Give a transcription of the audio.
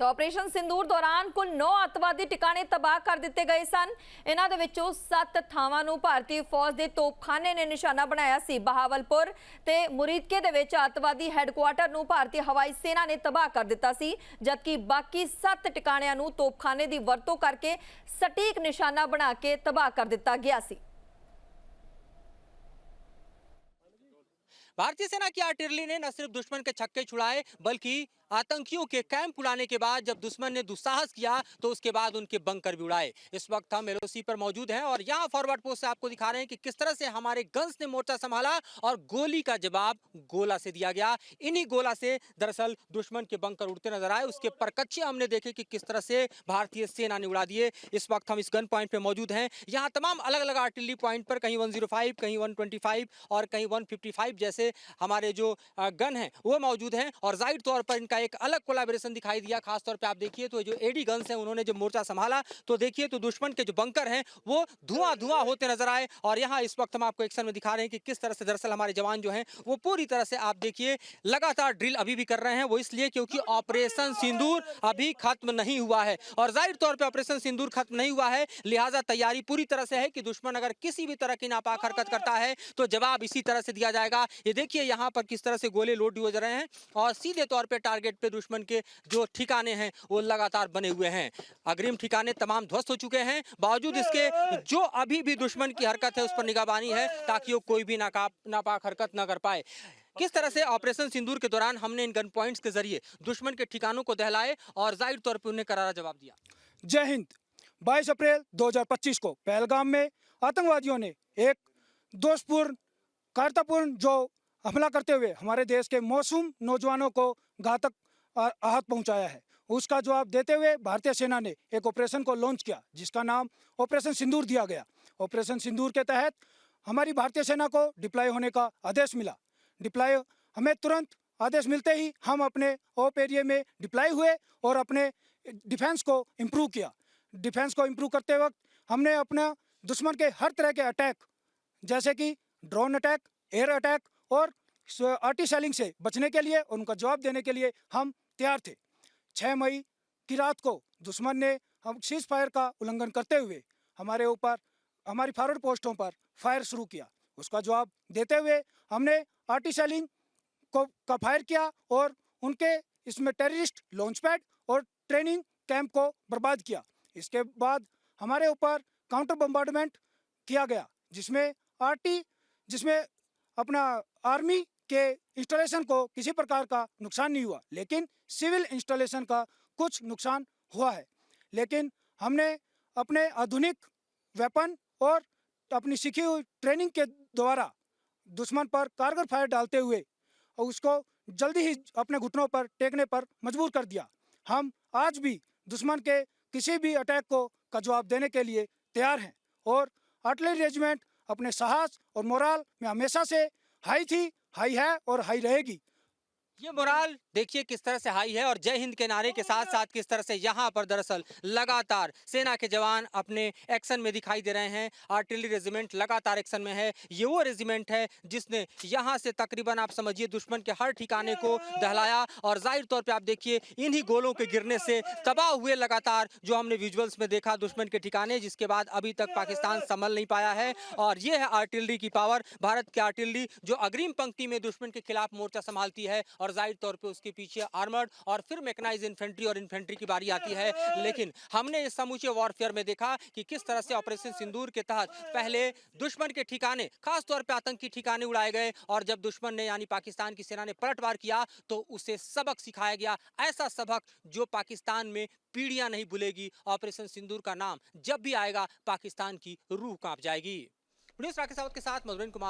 तो ऑपरेशन सिंदूर दौरान कुल 9 अतवादी ठिकाने तबाह कर दिए गए सन। इन्हां दे विचों 7 थावां नूं भारतीय फौज के तोपखाने ने निशाना बनाया सी। बहावलपुर ते मुरीदके दे विच अतवादी हैडकुआटर नूं भारतीय हवाई सेना ने तबाह कर दिता सी, जबकि बाकी 7 ठिकाणियां नूं तोपखाने की वरतों करके सटीक निशाना बना के तबाह कर दिता गया सी। भारतीय सेना की आर्टिलरी ने न सिर्फ दुश्मन के छक्के छुड़ाए बल्कि आतंकियों के कैंप उड़ाने के बाद जब दुश्मन ने दुस्साहस किया तो उसके बाद उनके बंकर भी उड़ाए। इस वक्त हम एलओसी पर मौजूद हैं और यहाँ फॉरवर्ड पोस्ट से आपको दिखा रहे हैं कि किस तरह से हमारे गन्स ने मोर्चा संभाला और गोली का जवाब गोला से दिया गया। इन्हीं गोला से दरअसल दुश्मन के बंकर उड़ते नजर आए, उसके परकच्चे हमने देखे कि किस तरह से भारतीय सेना ने उड़ा दिए। इस वक्त हम इस गन पॉइंट पे मौजूद हैं। यहाँ तमाम अलग अलग आर्टिलरी पॉइंट पर कहीं 105, कहीं 125 और कहीं 155 जैसे हमारे जो गन हैं वो मौजूद हैं और जाहिर तौर पर इनका एक अलग कोलैबोरेशन दिखाई दिया। खास तौर पे आप देखिए तो जो एडी गन्स हैं उन्होंने जब मोर्चा संभाला तो देखिए तो दुश्मन के जो बंकर हैं वो धुआं धुआं होते नजर आए। और यहाँ इस वक्त हम आपको एक्शन में दिखा रहे हैं कि किस तरह से दरअसल हमारे जवान जो हैं वो पूरी तरह से आप देखिए लगातार ड्रिल अभी भी कर रहे हैं। वो इसलिए क्योंकि ऑपरेशन सिंदूर अभी खत्म नहीं हुआ है और जाहिर तौर पर ऑपरेशन सिंदूर खत्म नहीं हुआ है, लिहाजा तैयारी पूरी तरह से है कि दुश्मन अगर किसी भी तरह की नापाक हरकत करता है तो जवाब इसी तरह से दिया जाएगा। ये देखिए यहाँ पर किस तरह से गोले लोड हो रहे हैं और सीधे तौर पे टारगेट पे दुश्मन के जो ठिकाने हैं वो लगातार बने हुए हैं। अग्रिम ठिकाने तमाम ध्वस्त हो चुके हैं, बावजूद इसके जो अभी भी दुश्मन की हरकत है उस पर निगाहबानी है ताकि वो कोई भी नापाक हरकत न कर पाए। किस तरह से ऑपरेशन सिंदूर के दौरान हमने इन गन पॉइंट्स के जरिए दुश्मन के ठिकानों को दहलाए और जाहिर तौर पर उन्हें करारा जवाब दिया। जय हिंद। 22 अप्रैल 2025 को पहलगाम में आतंकवादियों ने एक दोषपूर्ण कायरतापूर्ण जो हमला करते हुए हमारे देश के मासूम नौजवानों को घातक आहत पहुंचाया है, उसका जवाब देते हुए भारतीय सेना ने एक ऑपरेशन को लॉन्च किया जिसका नाम ऑपरेशन सिंदूर दिया गया। ऑपरेशन सिंदूर के तहत हमारी भारतीय सेना को डिप्लॉय होने का आदेश मिला। डिप्लॉय हमें तुरंत आदेश मिलते ही हम अपने ऑप एरिया में डिप्लॉय हुए और अपने डिफेंस को इम्प्रूव किया। डिफेंस को इम्प्रूव करते वक्त हमने अपना दुश्मन के हर तरह के अटैक जैसे कि ड्रोन अटैक, एयर अटैक और आर्टी शेलिंग से बचने के लिए उनका जवाब देने के लिए हम तैयार थे। 6 मई की रात को दुश्मन ने हम सीज फायर का उल्लंघन करते हुए हमारे ऊपर हमारी फॉरवर्ड पोस्टों पर फायर शुरू किया। उसका जवाब देते हुए हमने आर्टी शेलिंग का फायर किया और उनके इसमें टेररिस्ट लॉन्च पैड और ट्रेनिंग कैंप को बर्बाद किया। इसके बाद हमारे ऊपर काउंटर बम्बार्डमेंट किया गया जिसमें अपना आर्मी के इंस्टॉलेशन को किसी प्रकार का नुकसान नहीं हुआ, लेकिन सिविल इंस्टॉलेशन का कुछ नुकसान हुआ है। लेकिन हमने अपने आधुनिक वेपन और अपनी सीखी हुई ट्रेनिंग के द्वारा दुश्मन पर कारगर फायर डालते हुए उसको जल्दी ही अपने घुटनों पर टेकने पर मजबूर कर दिया। हम आज भी दुश्मन के किसी भी अटैक का जवाब देने के लिए तैयार हैं और आर्टिलरी रेजिमेंट अपने साहस और मोराल में हमेशा से हाई थी, हाई है और हाई रहेगी। ये मोराल देखिए किस तरह से हाई है और जय हिंद के नारे के साथ साथ किस तरह से यहाँ पर दरअसल लगातार सेना के जवान अपने एक्शन में दिखाई दे रहे हैं। आर्टिलरी रेजिमेंट लगातार एक्शन में है। ये वो रेजिमेंट है जिसने यहाँ से तकरीबन आप समझिए दुश्मन के हर ठिकाने को दहलाया और जाहिर तौर पे आप देखिए इन्हीं गोलों के गिरने से तबाह हुए लगातार जो हमने विजुअल्स में देखा दुश्मन के ठिकाने, जिसके बाद अभी तक पाकिस्तान संभल नहीं पाया है। और ये है आर्टिलरी की पावर, भारत की आर्टिलरी जो अग्रिम पंक्ति में दुश्मन के खिलाफ मोर्चा संभालती है और जाहिर तौर पे उसके पीछे आर्मर्ड और फिर मैकेनाइज्ड इन्फेंट्री और इन्फेंट्री की बारी आती है। लेकिन हमने इस समूचे वॉरफेयर में देखा कि किस तरह से ऑपरेशन सिंदूर के तहत पहले दुश्मन के ठिकाने खास तौर पे आतंकी ठिकाने उड़ाए गए और जब दुश्मन ने यानी पाकिस्तान की सेना ने पलटवार किया तो उसे सबक सिखाया गया, ऐसा सबक जो पाकिस्तान में पीढ़ियां नहीं भूलेगी। ऑपरेशन सिंदूर का नाम जब भी आएगा पाकिस्तान की रूह कांप जाएगी। राकेश रावत के साथ मधुरेंद्र कुमार।